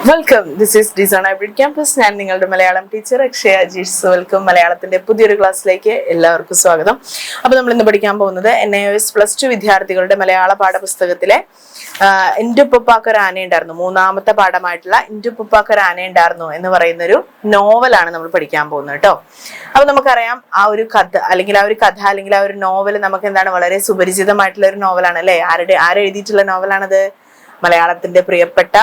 Welcome. This is disown hybrid campus. ഞാൻ നിങ്ങളുടെ Malayalam teacher Akshaya Ajeesh. Welcome. മലയാളത്തിന്റെ പുതിയൊരു ക്ലാസ്സിലേക്ക് എല്ലാവർക്കും സ്വാഗതം. അപ്പൊ നമ്മൾ ഇന്ന് പഠിക്കാൻ പോകുന്നത് NIOS +2 വിദ്യാർത്ഥികളുടെ മലയാള പാഠപുസ്തകത്തിലെ എൻ്റെ ഉപ്പുപ്പാക്കൊരു ആനയുണ്ടായിരുന്നു, മൂന്നാമത്തെ പാഠമായിട്ടുള്ള എൻ്റെ ഉപ്പുപ്പാക്കൊരു ആനയുണ്ടായിരുന്നു എന്ന് പറയുന്നൊരു നോവലാണ് നമ്മൾ പഠിക്കാൻ പോകുന്നത് കേട്ടോ. അപ്പൊ നമുക്കറിയാം ആ ഒരു കഥ അല്ലെങ്കിൽ ആ ഒരു നോവൽ നമുക്ക് എന്താണ് വളരെ സുപരിചിതമായിട്ടുള്ള ഒരു നോവലാണ് അല്ലെ. ആരെഴുതിയിട്ടുള്ള നോവലാണത്? മലയാളത്തിന്റെ പ്രിയപ്പെട്ട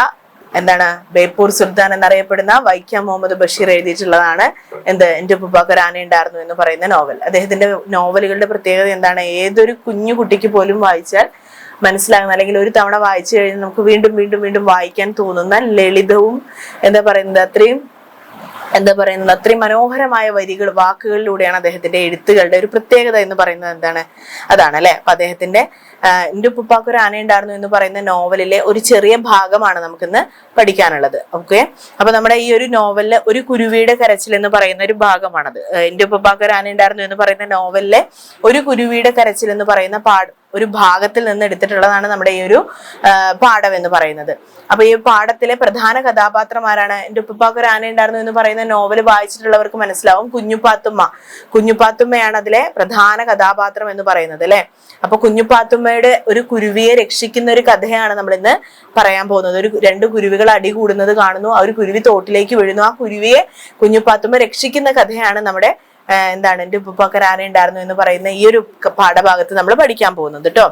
എന്താണ് ബേപ്പൂർ സുൽത്താൻ എന്നറിയപ്പെടുന്ന വൈക്കം മുഹമ്മദ് ബഷീർ എഴുതിയിട്ടുള്ളതാണ് എൻ്റെ ഉപ്പുപ്പാക്കൊരു ആനയുണ്ടായിരുന്നു എന്ന് പറയുന്ന നോവൽ. അദ്ദേഹത്തിന്റെ നോവലുകളുടെ പ്രത്യേകത എന്താണ്? ഏതൊരു കുഞ്ഞു കുട്ടിക്ക് പോലും വായിച്ചാൽ മനസ്സിലാകുന്ന, അല്ലെങ്കിൽ ഒരു തവണ വായിച്ചു കഴിഞ്ഞാൽ നമുക്ക് വീണ്ടും വീണ്ടും വീണ്ടും വായിക്കാൻ തോന്നുന്ന ലളിതവും അത്രയും മനോഹരമായ വാക്കുകളിലൂടെയാണ് അദ്ദേഹത്തിന്റെ എഴുത്തുകളുടെ ഒരു പ്രത്യേകത എന്ന് പറയുന്നത്. അതാണ് അല്ലെ. അപ്പൊ അദ്ദേഹത്തിന്റെ എൻ്റെ ഉപ്പുപ്പാക്കൊരു ആനയുണ്ടായിരുന്നു എന്ന് പറയുന്ന നോവലിലെ ഒരു ചെറിയ ഭാഗമാണ് നമുക്കിന്ന് പഠിക്കാനുള്ളത്. ഓക്കെ. അപ്പൊ നമ്മുടെ ഈ ഒരു നോവലിലെ ഒരു കുരുവിയുടെ കരച്ചിൽ എന്ന് പറയുന്ന ഒരു ഭാഗമാണത്. എൻ്റെ ഉപ്പുപ്പാക്കൊരു ആനയുണ്ടായിരുന്നു എന്ന് പറയുന്ന നോവലിലെ ഒരു കുരുവിയുടെ കരച്ചിൽ എന്ന് പറയുന്ന ഒരു ഭാഗത്തിൽ നിന്ന് എടുത്തിട്ടുള്ളതാണ് നമ്മുടെ ഈ ഒരു പാഠം എന്ന് പറയുന്നത്. അപ്പൊ ഈ പാഠത്തിലെ പ്രധാന കഥാപാത്രം ആരാണ്? എൻ്റെ ഉപ്പുപ്പാക്കൊരു ആനയുണ്ടായിരുന്നു എന്ന് പറയുന്ന നോവൽ വായിച്ചിട്ടുള്ളവർക്ക് മനസ്സിലാവും, കുഞ്ഞുപാത്തുമ്മയാണ് അതിലെ പ്രധാന കഥാപാത്രം എന്ന് പറയുന്നത് അല്ലെ. അപ്പൊ കുഞ്ഞുപാത്തുമ്മയുടെ ഒരു കുരുവിയെ രക്ഷിക്കുന്ന ഒരു കഥയാണ് നമ്മൾ ഇന്ന് പറയാൻ പോകുന്നത്. രണ്ട് കുരുവികൾ അടി കൂടുന്നത് കാണുന്നു, ആ ഒരു കുരുവി തോട്ടിലേക്ക് വീഴുന്നു, ആ കുരുവിയെ കുഞ്ഞുപാത്തുമ്മ രക്ഷിക്കുന്ന കഥയാണ് നമ്മുടെ എൻ്റെ ഉപ്പുപ്പാക്കൊരു ആനയുണ്ടായിരുന്നു എന്ന് പറയുന്ന ഈ ഒരു പാഠഭാഗത്ത് നമ്മൾ പഠിക്കാൻ പോകുന്നത് കേട്ടോ.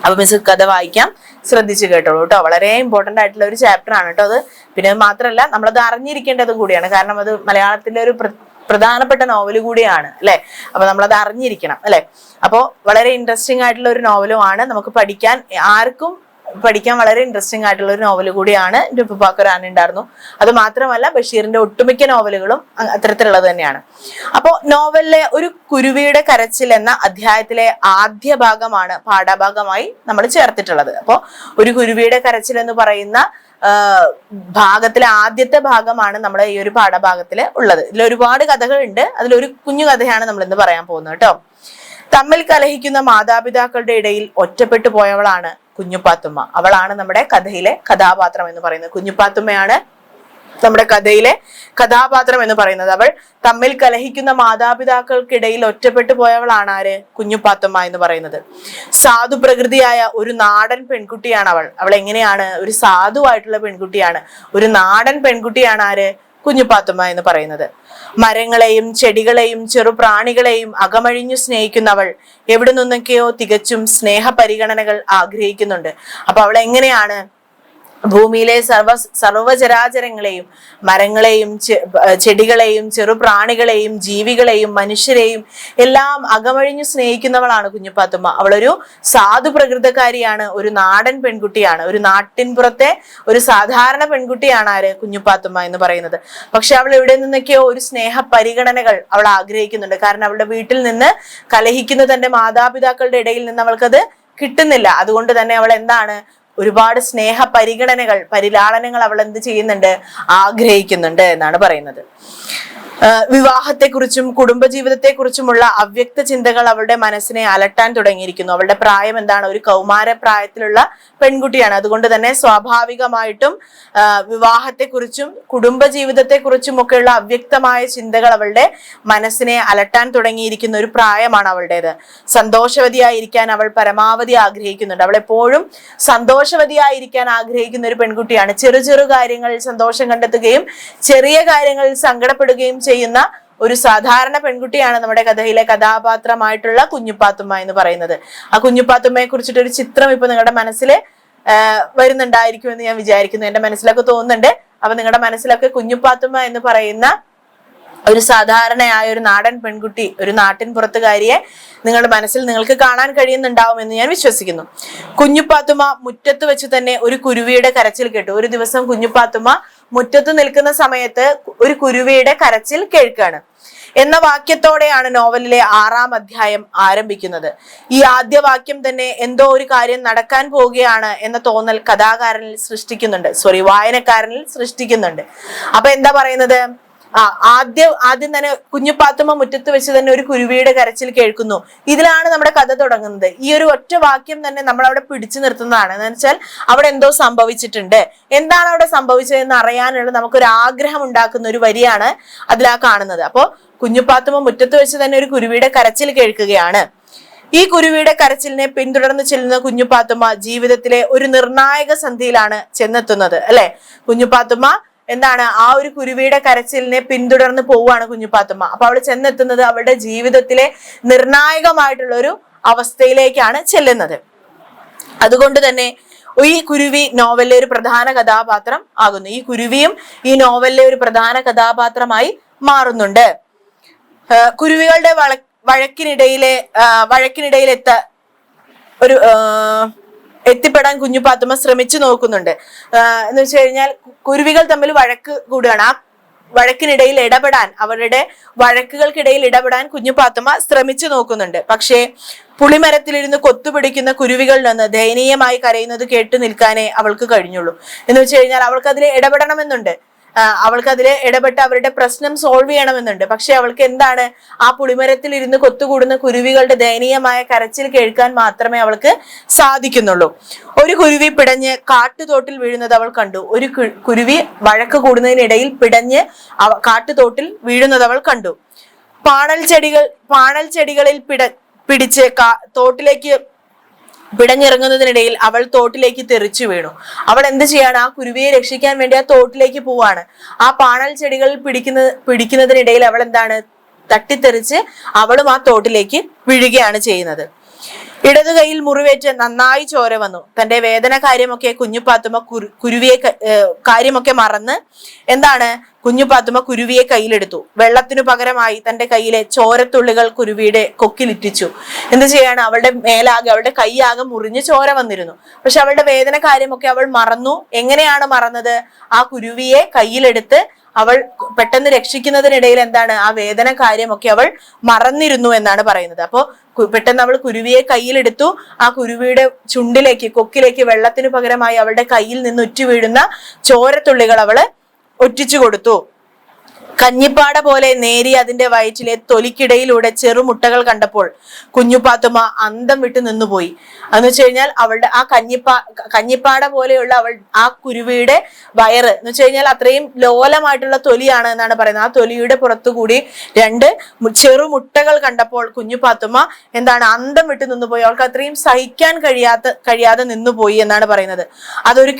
അപ്പൊ മിസ് കഥ വായിക്കാം, ശ്രദ്ധിച്ചു കേട്ടോളൂ കേട്ടോ. വളരെ ഇമ്പോർട്ടന്റ് ആയിട്ടുള്ള ഒരു ചാപ്റ്റർ ആണ് കേട്ടോ അത്. പിന്നെ മാത്രമല്ല നമ്മളത് അറിഞ്ഞിരിക്കേണ്ടതും കൂടിയാണ്, കാരണം അത് മലയാളത്തിന്റെ ഒരു പ്രധാനപ്പെട്ട നോവൽ കൂടിയാണ് അല്ലെ. അപ്പൊ നമ്മളത് അറിഞ്ഞിരിക്കണം അല്ലെ. അപ്പോ വളരെ ഇൻട്രസ്റ്റിംഗ് ആയിട്ടുള്ള ഒരു നോവലുമാണ്, നമുക്ക് ആർക്കും പഠിക്കാൻ വളരെ ഇൻട്രസ്റ്റിംഗ് ആയിട്ടുള്ള ഒരു നോവൽ കൂടിയാണ് എൻ്റെ ഉപ്പുപ്പാക്കൊരു ആനയുണ്ടായിരുന്നു. അത് മാത്രമല്ല ബഷീറിന്റെ ഒട്ടുമിക്ക നോവലുകളും അത്തരത്തിലുള്ളത് തന്നെയാണ്. അപ്പോ നോവലിലെ ഒരു കുരുവിയുടെ കരച്ചിൽ എന്ന അധ്യായത്തിലെ ആദ്യ ഭാഗമാണ് പാഠഭാഗമായി നമ്മൾ ചേർത്തിട്ടുള്ളത്. അപ്പോ ഒരു കുരുവിയുടെ കരച്ചിൽ എന്ന് പറയുന്ന ഭാഗത്തിലെ ആദ്യത്തെ ഭാഗമാണ് നമ്മുടെ ഈ ഒരു പാഠഭാഗത്തിൽ ഉള്ളത്. ഇതിൽ ഒരുപാട് കഥകളുണ്ട്, അതിലൊരു കുഞ്ഞു കഥയാണ് നമ്മൾ ഇന്ന് പറയാൻ പോകുന്നത് കേട്ടോ. തമ്മിൽ കലഹിക്കുന്ന മാതാപിതാക്കളുടെ ഇടയിൽ ഒറ്റപ്പെട്ടു പോയവളാണ് കുഞ്ഞുപാത്തുമ്മ. അവളാണ് നമ്മുടെ കഥയിലെ കഥാപാത്രം എന്ന് പറയുന്നത്. കുഞ്ഞുപാത്തുമ്മയാണ് നമ്മുടെ കഥയിലെ കഥാപാത്രം എന്ന് പറയുന്നത്. അവൾ തമ്മിൽ കലഹിക്കുന്ന മാതാപിതാക്കൾക്കിടയിൽ ഒറ്റപ്പെട്ടു പോയവളാണ് ആര്? കുഞ്ഞുപാത്തുമ്മ എന്ന് പറയുന്നത്. സാധു പ്രകൃതിയായ ഒരു നാടൻ പെൺകുട്ടിയാണ് അവൾ എങ്ങനെയാണ്? ഒരു സാധുവായിട്ടുള്ള പെൺകുട്ടിയാണ്, ഒരു നാടൻ പെൺകുട്ടിയാണ് ആര്? കുഞ്ഞുപാത്തുമ്മ എന്ന് പറയുന്നത്. മരങ്ങളെയും ചെടികളെയും ചെറുപ്രാണികളെയും അകമഴിഞ്ഞു സ്നേഹിക്കുന്നവൾ എവിടെ നിന്നൊക്കെയോ തികച്ചും സ്നേഹ പരിഗണനകൾ ആഗ്രഹിക്കുന്നുണ്ട്. അപ്പൊ അവൾ എങ്ങനെയാണ് ഭൂമിയിലെ സർവചരാചരങ്ങളെയും മരങ്ങളെയും ചെടികളെയും ചെറുപ്രാണികളെയും ജീവികളെയും മനുഷ്യരെയും എല്ലാം അകമഴിഞ്ഞു സ്നേഹിക്കുന്നവളാണ് കുഞ്ഞുപാത്തുമ്മ. അവളൊരു സാധു പ്രകൃതക്കാരിയാണ്, ഒരു നാടൻ പെൺകുട്ടിയാണ്, ഒരു നാട്ടിൻപുറത്തെ ഒരു സാധാരണ പെൺകുട്ടിയാണ് ആര്? കുഞ്ഞുപാത്തുമ്മ എന്ന് പറയുന്നത്. പക്ഷെ അവൾ എവിടെ നിന്നൊക്കെയോ ഒരു സ്നേഹ പരിഗണനകൾ അവൾ ആഗ്രഹിക്കുന്നുണ്ട്. കാരണം അവളുടെ വീട്ടിൽ നിന്ന് കലഹിക്കുന്ന തന്റെ മാതാപിതാക്കളുടെ ഇടയിൽ നിന്ന് അവൾക്കത് കിട്ടുന്നില്ല. അതുകൊണ്ട് തന്നെ അവൾ എന്താണ്? ഒരുപാട് സ്നേഹ പരിഗണനകൾ, പരിലാളനങ്ങൾ അവൾ എന്ത് ചെയ്യുന്നുണ്ട്? ആഗ്രഹിക്കുന്നുണ്ട് എന്നാണ് പറയുന്നത്. വിവാഹത്തെക്കുറിച്ചും കുടുംബജീവിതത്തെക്കുറിച്ചുമുള്ള അവ്യക്ത ചിന്തകൾ അവളുടെ മനസ്സിനെ അലട്ടാൻ തുടങ്ങിയിരിക്കുന്നു. അവളുടെ പ്രായം എന്താണ്? ഒരു കൗമാര പ്രായത്തിലുള്ള പെൺകുട്ടിയാണ്. അതുകൊണ്ട് തന്നെ സ്വാഭാവികമായിട്ടും വിവാഹത്തെക്കുറിച്ചും കുടുംബജീവിതത്തെക്കുറിച്ചും ഒക്കെയുള്ള അവ്യക്തമായ ചിന്തകൾ അവളുടെ മനസ്സിനെ അലട്ടാൻ തുടങ്ങിയിരിക്കുന്ന ഒരു പ്രായമാണ് അവളുടേത്. സന്തോഷവതിയായിരിക്കാൻ അവൾ പരമാവധി ആഗ്രഹിക്കുന്നുണ്ട്. അവൾ എപ്പോഴും സന്തോഷവതിയായിരിക്കാൻ ആഗ്രഹിക്കുന്ന ഒരു പെൺകുട്ടിയാണ്. ചെറു ചെറു കാര്യങ്ങളിൽ സന്തോഷം കണ്ടെത്തുകയും ചെറിയ കാര്യങ്ങളിൽ സങ്കടപ്പെടുകയും ചെയ്യുന്ന ഒരു സാധാരണ പെൺകുട്ടിയാണ് നമ്മുടെ കഥയിലെ കഥാപാത്രമായിട്ടുള്ള കുഞ്ഞുപാത്തുമ്മ എന്ന് പറയുന്നത്. ആ കുഞ്ഞുപാത്തുമ്മയെ കുറിച്ചിട്ട് ഒരു ചിത്രം ഇപ്പൊ നിങ്ങളുടെ മനസ്സിൽ വരുന്നുണ്ടായിരിക്കും എന്ന് ഞാൻ വിചാരിക്കുന്നു. എന്റെ മനസ്സിലൊക്കെ തോന്നുന്നുണ്ട്. അപ്പൊ നിങ്ങളുടെ മനസ്സിലൊക്കെ കുഞ്ഞുപാത്തുമ്മ എന്ന് പറയുന്ന ഒരു സാധാരണയായ ഒരു നാടൻ പെൺകുട്ടി, ഒരു നാട്ടിൻ പുറത്തുകാരിയെ നിങ്ങളുടെ മനസ്സിൽ നിങ്ങൾക്ക് കാണാൻ കഴിയുന്നുണ്ടാവും എന്ന് ഞാൻ വിശ്വസിക്കുന്നു. കുഞ്ഞുപാത്തുമ്മ മുറ്റത്ത് വെച്ച് തന്നെ ഒരു കുരുവിയുടെ കരച്ചിൽ കേട്ടു. ഒരു ദിവസം കുഞ്ഞുപാത്തുമ്മ മുറ്റത്ത് നിൽക്കുന്ന സമയത്ത് ഒരു കുരുവിയുടെ കരച്ചിൽ കേൾക്കാണ് എന്ന വാക്യത്തോടെയാണ് നോവലിലെ 6-ാം അധ്യായം ആരംഭിക്കുന്നത്. ഈ ആദ്യ വാക്യം തന്നെ എന്തോ ഒരു കാര്യം നടക്കാൻ പോവുകയാണ് എന്ന തോന്നൽ വായനക്കാരനിൽ സൃഷ്ടിക്കുന്നുണ്ട്. അപ്പൊ എന്താ പറയുന്നത്? ആദ്യം തന്നെ കുഞ്ഞുപാത്തുമ്മ മുറ്റത്ത് വെച്ച് തന്നെ ഒരു കുരുവിയുടെ കരച്ചിൽ കേൾക്കുന്നു. ഇതിലാണ് നമ്മുടെ കഥ തുടങ്ങുന്നത്. ഈ ഒരു ഒറ്റ വാക്യം തന്നെ നമ്മൾ അവിടെ പിടിച്ചു നിർത്തുന്നതാണ്. എന്ന് വെച്ചാൽ അവിടെ എന്തോ സംഭവിച്ചിട്ടുണ്ട്, എന്താണ് അവിടെ സംഭവിച്ചതെന്ന് അറിയാനുള്ള നമുക്കൊരു ആഗ്രഹം ഉണ്ടാക്കുന്ന ഒരു വരിയാണ് അതിലാ കാണുന്നത്. അപ്പോ കുഞ്ഞുപാത്തുമ്മ മുറ്റത്ത് വെച്ച് തന്നെ ഒരു കുരുവിയുടെ കരച്ചിൽ കേൾക്കുകയാണ്. ഈ കുരുവിയുടെ കരച്ചിലിനെ പിന്തുടർന്ന് ചെല്ലുന്ന കുഞ്ഞുപാത്തുമ്മ ജീവിതത്തിലെ ഒരു നിർണായക സന്ധിയിലാണ് ചെന്നെത്തുന്നത്, അല്ലെ? കുഞ്ഞുപാത്തുമ്മ എന്താണ് ആ ഒരു കുരുവിയുടെ കരച്ചിലിനെ പിന്തുടർന്ന് പോവുകയാണ് കുഞ്ഞുപാത്തുമ്മ. അപ്പൊ അവൾ ചെന്നെത്തുന്നത് അവളുടെ ജീവിതത്തിലെ നിർണായകമായിട്ടുള്ള ഒരു അവസ്ഥയിലേക്കാണ് ചെല്ലുന്നത്. അതുകൊണ്ട് തന്നെ ഈ കുരുവി നോവലിലെ ഒരു പ്രധാന കഥാപാത്രം ആകുന്നു. ഈ കുരുവിയും ഈ നോവലിലെ ഒരു പ്രധാന കഥാപാത്രമായി മാറുന്നുണ്ട്. കുരുവികളുടെ വഴക്കിനിടയിൽ എത്തിപ്പെടാൻ കുഞ്ഞുപാത്തുമ്മ ശ്രമിച്ചു നോക്കുന്നുണ്ട്. എന്ന് വെച്ച് കഴിഞ്ഞാൽ കുരുവികൾ തമ്മിൽ വഴക്ക് കൂടുകയാണ്. ആ വഴക്കിനിടയിൽ ഇടപെടാൻ, അവരുടെ വഴക്കുകൾക്കിടയിൽ ഇടപെടാൻ കുഞ്ഞുപാത്തുമ്മ ശ്രമിച്ചു നോക്കുന്നുണ്ട്. പക്ഷേ പുളിമരത്തിലിരുന്ന് കൊത്തുപിടിക്കുന്ന കുരുവികളിൽ നിന്ന് ദയനീയമായി കരയുന്നത് കേട്ടു നിൽക്കാനേ അവൾക്ക് കഴിഞ്ഞുള്ളൂ. എന്ന് വെച്ച് കഴിഞ്ഞാൽ അവൾക്ക് അതിൽ ഇടപെടണമെന്നുണ്ട്, അവൾക്ക് അതിൽ ഇടപെട്ട് അവരുടെ പ്രശ്നം സോൾവ് ചെയ്യണമെന്നുണ്ട്. പക്ഷെ അവൾക്ക് എന്താണ്, ആ പുളിമരത്തിൽ ഇരുന്ന് കൊത്തുകൂടുന്ന കുരുവികളുടെ ദയനീയമായ കരച്ചിൽ കേൾക്കാൻ മാത്രമേ അവൾക്ക് സാധിക്കുന്നുള്ളൂ. ഒരു കുരുവി പിടഞ്ഞ് കാട്ടുതോട്ടിൽ വീഴുന്നത് അവൾ കണ്ടു. ഒരു കുരുവി വഴക്ക് കൂടുന്നതിനിടയിൽ പിടഞ്ഞ് കാട്ടുതോട്ടിൽ വീഴുന്നത് അവൾ കണ്ടു. പാണൽ ചെടികളിൽ പിടിച്ച് തോട്ടിലേക്ക് പിടഞ്ഞിറങ്ങുന്നതിനിടയിൽ അവൾ തോട്ടിലേക്ക് തെറിച്ചു വീണു. അവൾ എന്ത് ചെയ്യാണ്, ആ കുരുവിയെ രക്ഷിക്കാൻ വേണ്ടി ആ തോട്ടിലേക്ക് പോവാണ്. ആ പാണൽ ചെടികളിൽ പിടിക്കുന്നതിനിടയിൽ അവൾ എന്താണ്, തട്ടിത്തെറിച്ച് അവളും ആ തോട്ടിലേക്ക് വീഴുകയാണ് ചെയ്യുന്നത്. ഇടതു കൈയിൽ മുറിവേറ്റ് നന്നായി ചോര വന്നു. തന്റെ വേദന കാര്യമൊക്കെ കുഞ്ഞുപാത്തുമ്മ കാര്യമൊക്കെ മറന്ന് എന്താണ്, കുഞ്ഞുപാത്തുമ്മ കുരുവിയെ കയ്യിലെടുത്തു. വെള്ളത്തിനു പകരമായി തന്റെ കയ്യിലെ ചോരത്തുള്ളികൾ കുരുവിയുടെ കൊക്കിലിറ്റിച്ചു. എന്ത് ചെയ്യാണ്, അവളുടെ കൈയാകെ മുറിഞ്ഞ് ചോര വന്നിരുന്നു. പക്ഷെ അവളുടെ വേദന കാര്യമൊക്കെ അവൾ മറന്നു. എങ്ങനെയാണ് മറന്നത്, ആ കുരുവിയെ കയ്യിലെടുത്ത് അവൾ പെട്ടെന്ന് രക്ഷിക്കുന്നതിനിടയിൽ എന്താണ്, ആ വേദന കാര്യമൊക്കെ അവൾ മറന്നിരുന്നു എന്നാണ് പറയുന്നത്. അപ്പോ പെട്ടെന്ന് അവൾ കുരുവിയെ കയ്യിലെടുത്തു. ആ കുരുവിയുടെ കൊക്കിലേക്ക് വെള്ളത്തിനു പകരമായി അവളുടെ കയ്യിൽ നിന്ന് ഉറ്റു വീഴുന്ന ചോരത്തുള്ളികൾ അവള് ഒറ്റിച്ചു കൊടുത്തു. കഞ്ഞിപ്പാട പോലെ നേരി അതിന്റെ വയറ്റിലെ തൊലിക്കിടയിലൂടെ ചെറുമുട്ടകൾ കണ്ടപ്പോൾ കുഞ്ഞുപാത്തുമ്മ അന്തം വിട്ട് നിന്നുപോയി. എന്ന് വെച്ച് കഴിഞ്ഞാൽ അവളുടെ ആ കഞ്ഞിപ്പാട പോലെയുള്ള ആ കുരുവിയുടെ വയറ് എന്ന് വെച്ച് കഴിഞ്ഞാൽ അത്രയും ലോലമായിട്ടുള്ള തൊലിയാണ് എന്നാണ് പറയുന്നത്. ആ തൊലിയുടെ പുറത്തുകൂടി 2 ചെറുമുട്ടകൾ കണ്ടപ്പോൾ കുഞ്ഞുപാത്തുമ്മ എന്താണ്, അന്തം വിട്ട് നിന്നുപോയി. അവൾക്ക് അത്രയും സഹിക്കാൻ കഴിയാതെ നിന്നുപോയി എന്നാണ് പറയുന്നത്. അതൊരു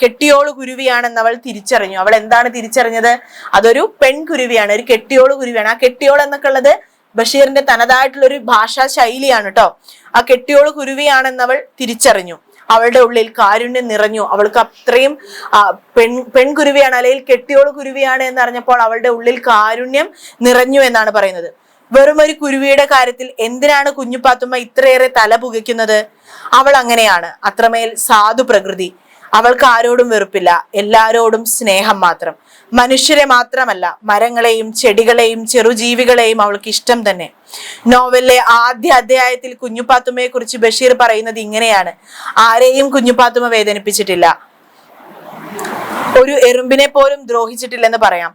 കെട്ടിയോള് കുരുവിയാണെന്ന് അവൾ തിരിച്ചറിഞ്ഞു. അവൾ എന്താണ് തിരിച്ചറിഞ്ഞത്, അതൊരു പെൺകുരുവിയാണ്, ഒരു കെട്ടിയോള് കുരുവിയാണ്. ആ കെട്ടിയോൾ എന്നൊക്കെ ഉള്ളത് ബഷീറിന്റെ തനതായിട്ടുള്ള ഒരു ഭാഷാ ശൈലിയാണ് കേട്ടോ. ആ കെട്ടിയോള് കുരുവിയാണെന്ന് അവൾ തിരിച്ചറിഞ്ഞു. അവളുടെ ഉള്ളിൽ കാരുണ്യം നിറഞ്ഞു. അവൾക്ക് അത്രയും പെൺകുരുവിയാണ് അല്ലെങ്കിൽ കെട്ടിയോള് കുരുവിയാണ് എന്നറിഞ്ഞപ്പോൾ അവളുടെ ഉള്ളിൽ കാരുണ്യം നിറഞ്ഞു എന്നാണ് പറയുന്നത്. വെറും ഒരു കുരുവിയുടെ കാര്യത്തിൽ എന്തിനാണ് കുഞ്ഞുപാത്തുമ്മ ഇത്രയേറെ തല പുകയ്ക്കുന്നത്? അവൾ അങ്ങനെയാണ്, അത്രമേൽ സാധു പ്രകൃതി. അവൾക്ക് ആരോടും വെറുപ്പില്ല, എല്ലാരോടും സ്നേഹം മാത്രം. മനുഷ്യരെ മാത്രമല്ല, മരങ്ങളെയും ചെടികളെയും ചെറുജീവികളെയും അവൾക്ക് ഇഷ്ടം തന്നെ. നോവലിലെ ആദ്യ അധ്യായത്തിൽ കുഞ്ഞുപാത്തുമ്മയെ കുറിച്ച് ബഷീർ പറയുന്നത് ഇങ്ങനെയാണ്: ആരെയും കുഞ്ഞുപാത്തുമ്മ വേദനിപ്പിച്ചിട്ടില്ല, ഒരു എറുമ്പിനെ പോലും ദ്രോഹിച്ചിട്ടില്ലെന്ന് പറയാം.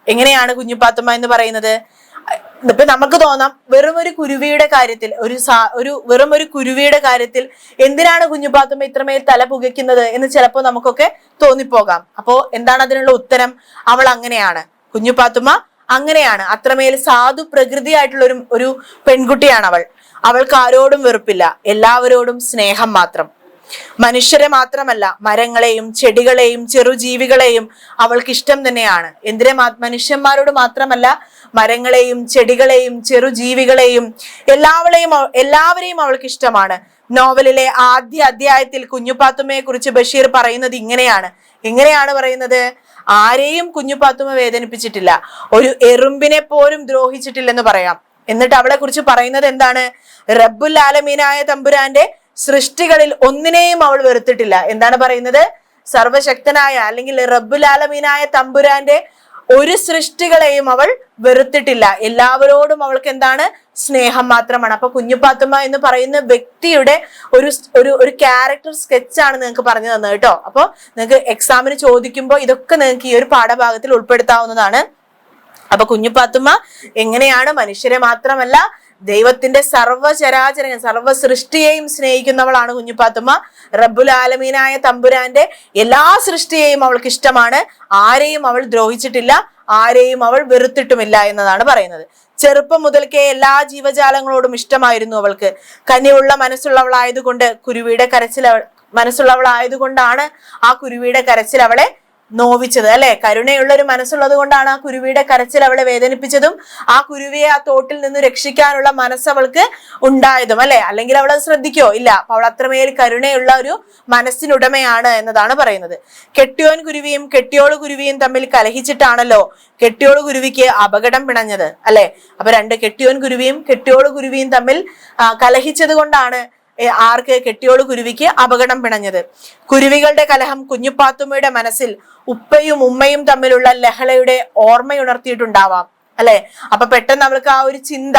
എങ്ങനെയാണ് കുഞ്ഞുപാത്തുമ്മ എന്ന് പറയുന്നത്? ഇപ്പൊ നമുക്ക് തോന്നാം, വെറും ഒരു കുരുവിയുടെ കാര്യത്തിൽ എന്തിനാണ് കുഞ്ഞുപാത്തുമ്മ ഇത്രമേൽ തല പുകയ്ക്കുന്നത് എന്ന് ചിലപ്പോ നമുക്കൊക്കെ തോന്നിപ്പോകാം. അപ്പോ എന്താണ് അതിനുള്ള ഉത്തരം? അവൾ അങ്ങനെയാണ്, കുഞ്ഞുപാത്തുമ്മ അങ്ങനെയാണ്, അത്രമേൽ സാധു പ്രകൃതിയായിട്ടുള്ള ഒരു പെൺകുട്ടിയാണ് അവൾ. അവൾക്ക് ആരോടും വെറുപ്പില്ല, എല്ലാവരോടും സ്നേഹം മാത്രം. മനുഷ്യരെ മാത്രമല്ല, മരങ്ങളെയും ചെടികളെയും ചെറുജീവികളെയും അവൾക്ക് ഇഷ്ടം തന്നെയാണ്. മനുഷ്യന്മാരോട് മാത്രമല്ല, മരങ്ങളെയും ചെടികളെയും ചെറുജീവികളെയും എല്ലാവരെയും അവൾക്ക് ഇഷ്ടമാണ്. നോവലിലെ ആദ്യ അധ്യായത്തിൽ കുഞ്ഞുപാത്തുമ്മയെ കുറിച്ച് ബഷീർ പറയുന്നത് എങ്ങനെയാണ് പറയുന്നത്? ആരെയും കുഞ്ഞുപാത്തുമ്മ വേദനിപ്പിച്ചിട്ടില്ല, ഒരു എറുമ്പിനെ പോലും ദ്രോഹിച്ചിട്ടില്ലെന്ന് പറയാം. എന്നിട്ട് അവളെ കുറിച്ച് പറയുന്നത് എന്താണ്? റബ്ബുൽ ആലമീനായ തമ്പുരാന്റെ സൃഷ്ടികളിൽ ഒന്നിനെയും അവൾ വെറുത്തിട്ടില്ല. എന്താണ് പറയുന്നത്? സർവശക്തനായ അല്ലെങ്കിൽ റബ്ബുൽ ആലമീനായ തമ്പുരാന്റെ ഒരു സൃഷ്ടികളെയും അവൾ വെറുത്തിട്ടില്ല. എല്ലാവരോടും അവൾക്ക് എന്താണ്? സ്നേഹം മാത്രമാണ്. അപ്പൊ കുഞ്ഞുപാത്തുമ്മ എന്ന് പറയുന്ന വ്യക്തിയുടെ ഒരു ക്യാരക്ടർ സ്കെച്ചാണ് നിങ്ങൾക്ക് പറഞ്ഞു തന്നത് കേട്ടോ. അപ്പൊ നിങ്ങൾക്ക് എക്സാമിന് ചോദിക്കുമ്പോൾ ഇതൊക്കെ നിങ്ങൾക്ക് ഈ ഒരു പാഠഭാഗത്തിൽ ഉൾപ്പെടുത്താവുന്നതാണ്. അപ്പൊ കുഞ്ഞുപാത്തുമ്മ എങ്ങനെയാണ് മനുഷ്യരെ മാത്രമല്ല ദൈവത്തിന്റെ സർവ്വചരാചരങ്ങൾ സർവ്വ സൃഷ്ടിയെയും സ്നേഹിക്കുന്നവളാണ് കുഞ്ഞുപാത്തുമ്മ. റബ്ബുൽ ആലമീനായ തമ്പുരാന്റെ എല്ലാ സൃഷ്ടിയെയും അവൾക്ക് ഇഷ്ടമാണ്. ആരെയും അവൾ ദ്രോഹിച്ചിട്ടില്ല, ആരെയും അവൾ വെറുത്തിട്ടുമില്ല എന്നതാണ് പറയുന്നത്. ചെറുപ്പം മുതൽക്കേ എല്ലാ ജീവജാലങ്ങളോടും ഇഷ്ടമായിരുന്നു അവൾക്ക്. കനിയുള്ള മനസ്സുള്ളവളായതുകൊണ്ട് കുരുവിയുടെ കരച്ചിൽ മനസ്സുള്ളവളായതുകൊണ്ടാണ് ആ കുരുവിയുടെ കരച്ചിൽ അവളെ നോവിച്ചത്, അല്ലെ? കരുണയുള്ള ഒരു മനസ്സുള്ളത് കൊണ്ടാണ് ആ കുരുവിയുടെ കരച്ചിൽ അവളെ വേദനിപ്പിച്ചതും ആ കുരുവിയെ ആ തോട്ടിൽ നിന്ന് രക്ഷിക്കാനുള്ള മനസ്സ് അവൾക്ക് ഉണ്ടായതും, അല്ലെ? അല്ലെങ്കിൽ അവൾ അത് ശ്രദ്ധിക്കോ? ഇല്ല. അപ്പൊ അവൾ അത്രമേൽ കരുണയുള്ള ഒരു മനസ്സിനുടമയാണ് എന്നതാണ് പറയുന്നത്. കെട്ടിയോൻ കുരുവിയും കെട്ടിയോള് കുരുവിയും തമ്മിൽ കലഹിച്ചിട്ടാണല്ലോ കെട്ടിയോള് കുരുവിക്ക് അപകടം പിണഞ്ഞത്, അല്ലെ? അപ്പൊ കെട്ടിയോൻ കുരുവിയും കെട്ടിയോള് കുരുവിയും തമ്മിൽ കലഹിച്ചത് കൊണ്ടാണ് ആർക്ക്? കെട്ടിയോള് കുരുവിക്ക് അപകടം പിണഞ്ഞത്. കുരുവികളുടെ കലഹം കുഞ്ഞുപാത്തുമ്മയുടെ മനസ്സിൽ ഉപ്പയും ഉമ്മയും തമ്മിലുള്ള ലഹളയുടെ ഓർമ്മയുണർത്തിയിട്ടുണ്ടാവാം, അല്ലെ? അപ്പൊ പെട്ടെന്ന് അവൾക്ക് ആ ഒരു ചിന്ത,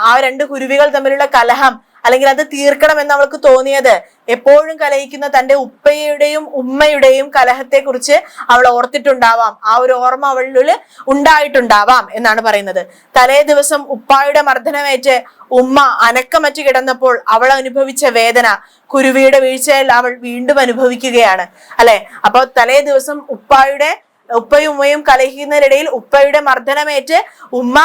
ആ രണ്ട് കുരുവികൾ തമ്മിലുള്ള കലഹം അല്ലെങ്കിൽ അത് തീർക്കണം എന്ന് അവൾക്ക് തോന്നിയത് എപ്പോഴും കലഹിക്കുന്ന തന്റെ ഉപ്പയുടെയും ഉമ്മയുടെയും കലഹത്തെ കുറിച്ച് അവൾ ഓർത്തിട്ടുണ്ടാവാം. ആ ഒരു ഓർമ്മ അവളിൽ ഉണ്ടായിട്ടുണ്ടാവാം എന്നാണ് പറയുന്നത്. തലേ ദിവസം ഉപ്പായുടെ മർദ്ദനമേറ്റ് ഉമ്മ അനക്കമറ്റ് കിടന്നപ്പോൾ അവൾ അനുഭവിച്ച വേദന കുരുവിയുടെ വീഴ്ചയിൽ അവൾ വീണ്ടും അനുഭവിക്കുകയാണ്, അല്ലെ? അപ്പൊ തലേ ദിവസം ഉപ്പയും ഉമ്മയും കലഹിക്കുന്നതിനിടയിൽ ഉപ്പയുടെ മർദ്ദനമേറ്റ് ഉമ്മ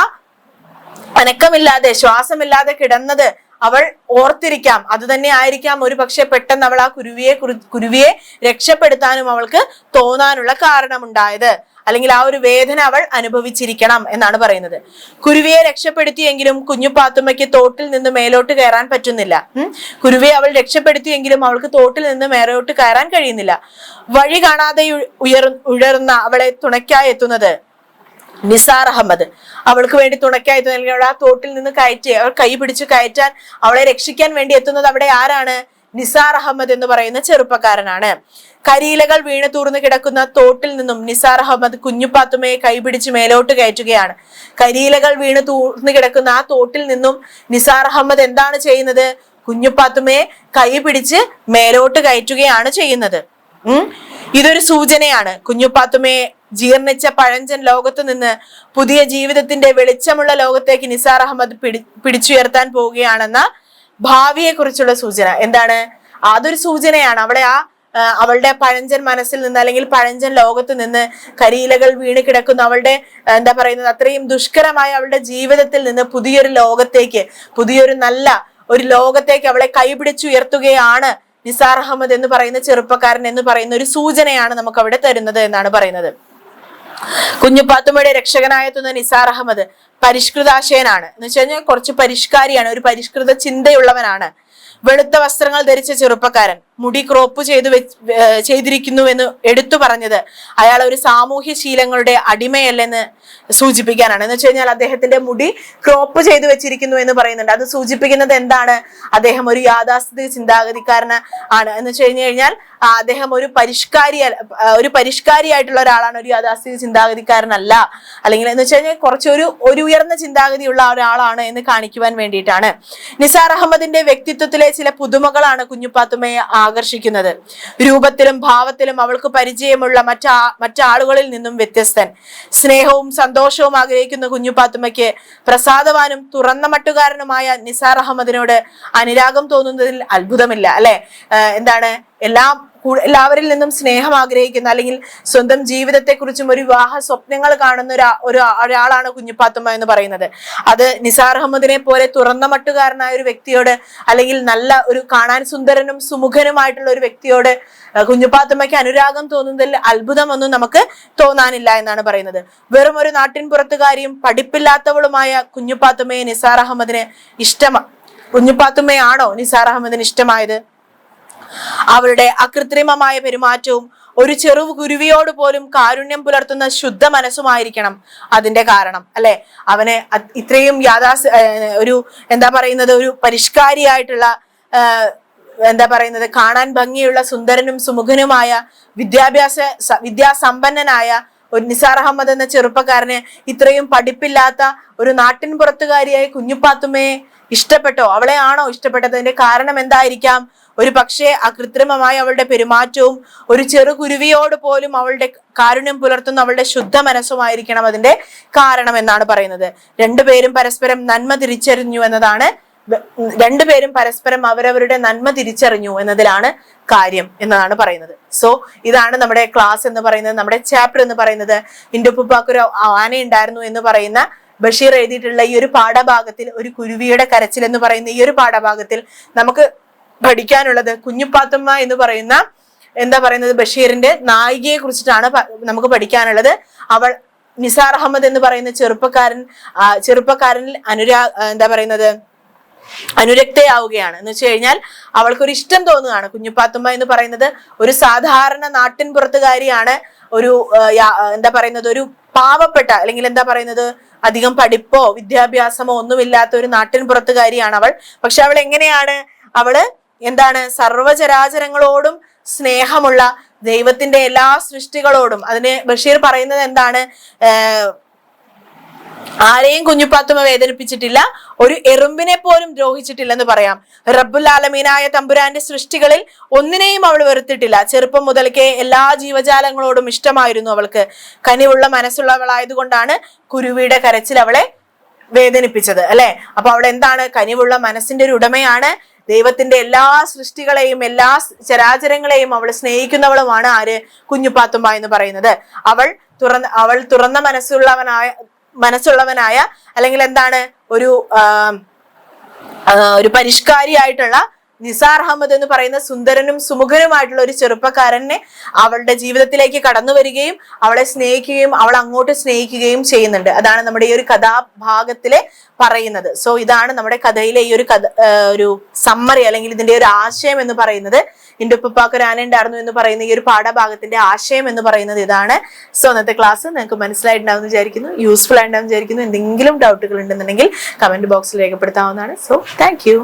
അനക്കമില്ലാതെ ശ്വാസമില്ലാതെ കിടന്നത് അവൾ ഓർത്തിരിക്കാം. അത് തന്നെ ആയിരിക്കാം ഒരു പക്ഷെ പെട്ടെന്ന് അവൾ ആ കുരുവിയെ രക്ഷപ്പെടുത്താനും അവൾക്ക് തോന്നാനുള്ള കാരണമുണ്ടായത്, അല്ലെങ്കിൽ ആ ഒരു വേദന അവൾ അനുഭവിച്ചിരിക്കണം എന്നാണ് പറയുന്നത്. കുരുവിയെ രക്ഷപ്പെടുത്തിയെങ്കിലും കുഞ്ഞുപാത്തുമ്മയ്ക്ക് തോട്ടിൽ നിന്ന് മേലോട്ട് കയറാൻ പറ്റുന്നില്ല. കുരുവിയെ അവൾ രക്ഷപ്പെടുത്തിയെങ്കിലും അവൾക്ക് തോട്ടിൽ നിന്ന് മേലോട്ട് കയറാൻ കഴിയുന്നില്ല. വഴി കാണാതെ ഉയർന്ന അവളെ തുണയ്ക്കായി എത്തുന്നത് നിസാർ അഹമ്മദ്. അവൾക്ക് വേണ്ടി തുണയ്ക്കായി എത്തുന്ന അവൾ ആ തോട്ടിൽ നിന്ന് അവൾ കൈ പിടിച്ച് കയറ്റാൻ അവളെ രക്ഷിക്കാൻ വേണ്ടി എത്തുന്നത് അവിടെ ആരാണ്? നിസാർ അഹമ്മദ് എന്ന് പറയുന്ന ചെറുപ്പക്കാരനാണ്. കരിയിലകൾ വീണ് തൂർന്ന് കിടക്കുന്ന തോട്ടിൽ നിന്നും നിസാർ അഹമ്മദ് കുഞ്ഞുപാത്തുമ്മയെ കൈപിടിച്ച് മേലോട്ട് കയറ്റുകയാണ്. കരിയിലകൾ വീണ് തൂർന്ന് കിടക്കുന്ന ആ തോട്ടിൽ നിന്നും നിസാർ അഹമ്മദ് എന്താണ് ചെയ്യുന്നത്? കുഞ്ഞുപാത്തുമ്മയെ കൈ പിടിച്ച് മേലോട്ട് കയറ്റുകയാണ് ചെയ്യുന്നത്. ഇതൊരു സൂചനയാണ്. കുഞ്ഞുപാത്തുമ്മയെ ജീർണിച്ച പഴഞ്ചൻ ലോകത്ത് നിന്ന് പുതിയ ജീവിതത്തിന്റെ വെളിച്ചമുള്ള ലോകത്തേക്ക് നിസാർ അഹമ്മദ് പിടിച്ചുയർത്താൻ പോവുകയാണെന്ന ഭാവിയെ കുറിച്ചുള്ള സൂചന. എന്താണ്? അതൊരു സൂചനയാണ്. അവളുടെ പഴഞ്ചൻ മനസ്സിൽ നിന്ന് അല്ലെങ്കിൽ പഴഞ്ചൻ ലോകത്ത് നിന്ന് കരിയിലകൾ വീണ് കിടക്കുന്ന അവളുടെ എന്താ പറയുന്നത് അത്രയും ദുഷ്കരമായ അവളുടെ ജീവിതത്തിൽ നിന്ന് പുതിയൊരു ലോകത്തേക്ക്, പുതിയൊരു നല്ല ഒരു ലോകത്തേക്ക് അവളെ കൈപിടിച്ചുയർത്തുകയാണ് നിസാർ അഹമ്മദ് എന്ന് പറയുന്ന ചെറുപ്പക്കാരൻ എന്ന് പറയുന്ന ഒരു സൂചനയാണ് നമുക്ക് അവിടെ തരുന്നത് എന്നാണ് പറയുന്നത്. കുഞ്ഞുപാത്തുമ്മയുടെ രക്ഷകനായെത്തുന്ന നിസാർ അഹമ്മദ് പരിഷ്കൃതാശയനാണ് എന്ന് വെച്ച് കഴിഞ്ഞാൽ കുറച്ച് പരിഷ്കാരിയാണ്, ഒരു പരിഷ്കൃത ചിന്തയുള്ളവനാണ്. വെളുത്ത വസ്ത്രങ്ങൾ ധരിച്ച ചെറുപ്പക്കാരൻ, മുടി ക്രോപ്പ് ചെയ്തിരിക്കുന്നുവെന്ന് എടുത്തു പറഞ്ഞത് അയാൾ ഒരു സാമൂഹ്യ ശീലങ്ങളുടെ അടിമയല്ലെന്ന് സൂചിപ്പിക്കാനാണ്. എന്ന് വെച്ച് കഴിഞ്ഞാൽ അദ്ദേഹത്തിന്റെ മുടി ക്രോപ്പ് ചെയ്തു വെച്ചിരിക്കുന്നു എന്ന് പറയുന്നുണ്ട്. അത് സൂചിപ്പിക്കുന്നത് എന്താണ്? അദ്ദേഹം ഒരു യാഥാസ്ഥിതിക ചിന്താഗതിക്കാരനാണ് എന്ന് വെച്ച് കഴിഞ്ഞാൽ അദ്ദേഹം ഒരു പരിഷ്കാരിയായിട്ടുള്ള ഒരാളാണ്, ഒരു യാഥാസ്ഥിതിക ചിന്താഗതിക്കാരനല്ല. അല്ലെങ്കിൽ എന്ന് വെച്ച് കഴിഞ്ഞാൽ കുറച്ച് ഒരു ഉയർന്ന ചിന്താഗതിയുള്ള ഒരാളാണ് എന്ന് കാണിക്കുവാൻ വേണ്ടിയിട്ടാണ്. നിസാർ അഹമ്മദിന്റെ വ്യക്തിത്വത്തിലെ ചില പുതുമകളാണ് കുഞ്ഞുപാത്തുമ്മയെ ആകർഷിക്കുന്നത്. രൂപത്തിലും ഭാവത്തിലും അവൾക്ക് പരിചയമുള്ള മറ്റാളുകളിൽ നിന്നും വ്യത്യസ്തൻ. സ്നേഹവും സന്തോഷവും ആഗ്രഹിക്കുന്ന കുഞ്ഞുപാത്തുമ്മയ്ക്ക് പ്രസാദവാനും തുറന്ന മട്ടുകാരനുമായ നിസാർ അഹമ്മദിനോട് അനുരാഗം തോന്നുന്നതിൽ അത്ഭുതമില്ല, അല്ലെ? എന്താണ്? എല്ലാവരിൽ നിന്നും സ്നേഹം ആഗ്രഹിക്കുന്ന അല്ലെങ്കിൽ സ്വന്തം ജീവിതത്തെ കുറിച്ചും ഒരു വിവാഹ സ്വപ്നങ്ങൾ കാണുന്ന ഒരാളാണ് കുഞ്ഞുപാത്തുമ്മ എന്ന് പറയുന്നത്. അത് നിസാർ അഹമ്മദിനെ പോലെ തുറന്ന മട്ടുകാരനായ ഒരു വ്യക്തിയോട് അല്ലെങ്കിൽ നല്ല ഒരു കാണാൻ സുന്ദരനും സുമുഖനുമായിട്ടുള്ള ഒരു വ്യക്തിയോട് കുഞ്ഞുപാത്തുമ്മയ്ക്ക് അനുരാഗം തോന്നുന്നതിൽ അത്ഭുതമൊന്നും നമുക്ക് തോന്നാനില്ല എന്നാണ് പറയുന്നത്. വെറും ഒരു നാട്ടിൻ പുറത്തുകാരിയും പഠിപ്പില്ലാത്തവളുമായ കുഞ്ഞുപാത്തുമ്മയെ നിസാർ അഹമ്മദിന് കുഞ്ഞുപാത്തുമ്മയാണോ നിസാർ അഹമ്മദിന് ഇഷ്ടമായത്? അവളുടെ അകൃത്രിമമായ പെരുമാറ്റവും ഒരു ചെറു കുരുവിയോട് പോലും കാരുണ്യം പുലർത്തുന്ന ശുദ്ധ മനസ്സുമായിരിക്കണം അതിന്റെ കാരണം, അല്ലെ? അവന് ഇത്രയും ഒരു പരിഷ്കാരിയായിട്ടുള്ള കാണാൻ ഭംഗിയുള്ള സുന്ദരനും സുമുഖനുമായ വിദ്യാസമ്പന്നനായ ഒരു നിസാർ അഹമ്മദ് എന്ന ചെറുപ്പക്കാരന് ഇത്രയും പഠിപ്പില്ലാത്ത ഒരു നാട്ടിൻ പുറത്തുകാരിയായ കുഞ്ഞുപാത്തുമ്മയെ ഇഷ്ടപ്പെട്ടോ? അവളെ ആണോ ഇഷ്ടപ്പെട്ടതിന്റെ കാരണം എന്തായിരിക്കാം? ഒരു പക്ഷേ ആ കൃത്രിമമായ അവളുടെ പെരുമാറ്റവും ഒരു ചെറു കുരുവിയോട് പോലും അവളുടെ കാരുണ്യം പുലർത്തുന്ന അവളുടെ ശുദ്ധ മനസ്സുമായിരിക്കണം അതിന്റെ കാരണം എന്നാണ് പറയുന്നത്. രണ്ടുപേരും പരസ്പരം നന്മ തിരിച്ചറിഞ്ഞു എന്നതാണ്, രണ്ടുപേരും പരസ്പരം അവരവരുടെ നന്മ തിരിച്ചറിഞ്ഞു എന്നതിലാണ് കാര്യം എന്നതാണ് പറയുന്നത്. സോ ഇതാണ് നമ്മുടെ ക്ലാസ് എന്ന് പറയുന്നത്, നമ്മുടെ ചാപ്റ്റർ എന്ന് പറയുന്നത്. ഇന്റുപ്പുപ്പാക്ക് ഒരു ആന ഉണ്ടായിരുന്നു എന്ന് പറയുന്ന ബഷീർ എഴുതിയിട്ടുള്ള ഈ ഒരു പാഠഭാഗത്തിൽ, ഒരു കുരുവിയുടെ കരച്ചിൽ എന്ന് പറയുന്ന ഈ ഒരു പാഠഭാഗത്തിൽ നമുക്ക് പഠിക്കാനുള്ളത് കുഞ്ഞുപാത്തുമ്മ എന്ന് പറയുന്ന എന്താ പറയുന്നത് ബഷീറിന്റെ നായികയെ കുറിച്ചിട്ടാണ് നമുക്ക് പഠിക്കാനുള്ളത്. അവൾ നിസാർ അഹമ്മദ് എന്ന് പറയുന്ന ചെറുപ്പക്കാരനിൽ എന്താ പറയുന്നത് അനുരക്തയാവുകയാണ് എന്ന് വെച്ച് കഴിഞ്ഞാൽ അവൾക്കൊരു ഇഷ്ടം തോന്നുകയാണ്. കുഞ്ഞുപാത്തുമ്മ എന്ന് പറയുന്നത് ഒരു സാധാരണ നാട്ടിൻ പുറത്തുകാരിയാണ്, ഒരു എന്താ പറയുന്നത് ഒരു പാവപ്പെട്ട അല്ലെങ്കിൽ എന്താ പറയുന്നത് അധികം പഠിപ്പോ വിദ്യാഭ്യാസമോ ഒന്നുമില്ലാത്ത ഒരു നാട്ടിൻ പുറത്തുകാരിയാണ് അവൾ. പക്ഷെ അവൾ എങ്ങനെയാണ്, അവള് എന്താണ് സർവചരാചരങ്ങളോടും സ്നേഹമുള്ള, ദൈവത്തിന്റെ എല്ലാ സൃഷ്ടികളോടും, അതിന് ബഷീർ പറയുന്നത് എന്താണ്, ആരെയും കുഞ്ഞുപാത്തുമ്മ വേദനിപ്പിച്ചിട്ടില്ല, ഒരു എറുമ്പിനെ പോലും ദ്രോഹിച്ചിട്ടില്ലെന്ന് പറയാം. റബ്ബുൽ ആലമീനായ തമ്പുരാന്റെ സൃഷ്ടികളിൽ ഒന്നിനെയും അവൾ വെറുത്തിട്ടില്ല. ചെറുപ്പം മുതൽക്കേ എല്ലാ ജീവജാലങ്ങളോടും ഇഷ്ടമായിരുന്നു അവൾക്ക്. കനിവുള്ള മനസ്സുള്ളവളായതുകൊണ്ടാണ് കുരുവിയുടെ കരച്ചിൽ അവളെ വേദനിപ്പിച്ചത്, അല്ലെ? അപ്പൊ അവൾ എന്താണ്, കനിവുള്ള മനസ്സിന്റെ ഒരു ഉടമയാണ്. ദൈവത്തിന്റെ എല്ലാ സൃഷ്ടികളെയും എല്ലാ ചരാചരങ്ങളെയും അവൾ സ്നേഹിക്കുന്നവളുമാണ് ആര്, കുഞ്ഞുപാത്തുമ്മ എന്ന് പറയുന്നത്. അവൾ തുറന്ന മനസ്സുള്ളവനായ അല്ലെങ്കിൽ എന്താണ് ഒരു പരിഷ്കാരിയായിട്ടുള്ള നിസാർ അഹമ്മദ് എന്ന് പറയുന്ന സുന്ദരനും സുമുഖനുമായിട്ടുള്ള ഒരു ചെറുപ്പക്കാരനെ അവളുടെ ജീവിതത്തിലേക്ക് കടന്നു വരികയും അവളെ സ്നേഹിക്കുകയും അവൾ അങ്ങോട്ട് സ്നേഹിക്കുകയും ചെയ്യുന്നുണ്ട്. അതാണ് നമ്മുടെ ഈ ഒരു കഥാഭാഗത്തിലെ പറയുന്നത്. സോ ഇതാണ് നമ്മുടെ കഥയിലെ ഈ ഒരു സമ്മറി അല്ലെങ്കിൽ ഇതിന്റെ ഒരു ആശയം എന്ന് പറയുന്നത്. ഇന്റുപ്പുപ്പാക്ക് ഒരു ആന ഉണ്ടായിരുന്നു എന്ന് പറയുന്ന ഈ ഒരു പാഠഭാഗത്തിന്റെ ആശയം എന്ന് പറയുന്നത് ഇതാണ്. സോ അന്നത്തെ ക്ലാസ് നിങ്ങൾക്ക് മനസ്സിലായിട്ടുണ്ടാവും വിചാരിക്കുന്നു, യൂസ്ഫുൾ ആയിട്ടുണ്ടാവും വിചാരിക്കുന്നു. എന്തെങ്കിലും ഡൗട്ടുകൾ ഉണ്ടെന്നുണ്ടെങ്കിൽ കമന്റ് ബോക്സിൽ രേഖപ്പെടുത്താവുന്നതാണ്. So thank you.